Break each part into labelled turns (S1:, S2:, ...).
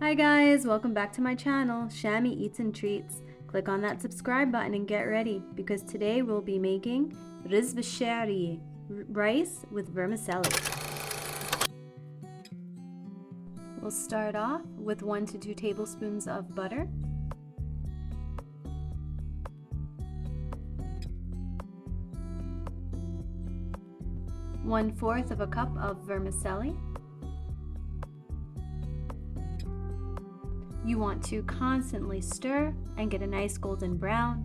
S1: Hi guys, welcome back to my channel, Shami Eats and Treats. Click on that subscribe button and get ready because today we'll be making riz b'shari, rice with vermicelli. We'll start off with 1 to 2 tablespoons of butter, one-fourth of a cup of vermicelli. You want to constantly stir and get a nice golden brown.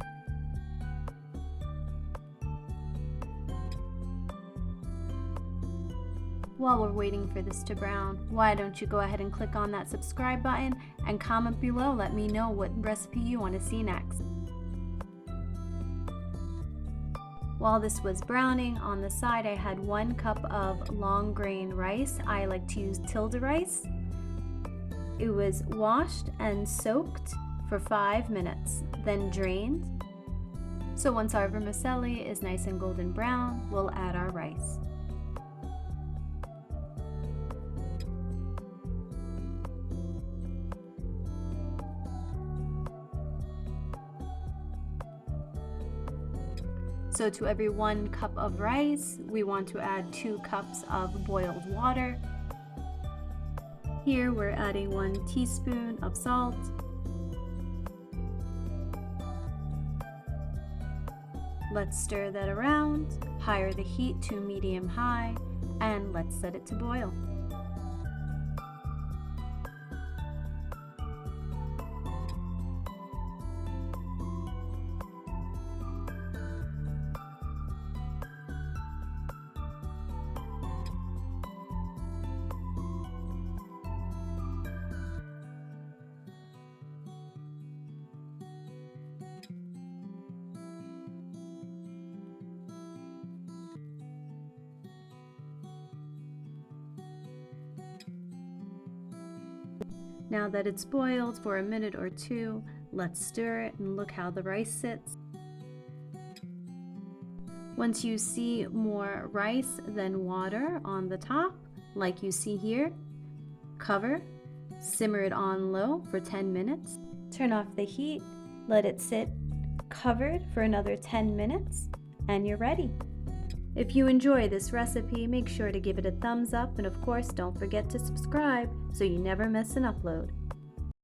S1: While we're waiting for this to brown, why don't you go ahead and click on that subscribe button and comment below, let me know what recipe you want to see next. While this was browning, on the side I had 1 cup of long grain rice. I like to use Tilda rice. It was washed and soaked for 5 minutes, then drained. So once our vermicelli is nice and golden brown, we'll add our rice. So to every 1 cup of rice, we want to add 2 cups of boiled water. Here we're adding 1 teaspoon of salt. Let's stir that around, higher the heat to medium-high, and let's set it to boil. Now that it's boiled for a minute or 2, let's stir it and look how the rice sits. Once you see more rice than water on the top, like you see here, cover, simmer it on low for 10 minutes. Turn off the heat, let it sit covered for another 10 minutes, and you're ready. If you enjoy this recipe, make sure to give it a thumbs up, and of course don't forget to subscribe so you never miss an upload.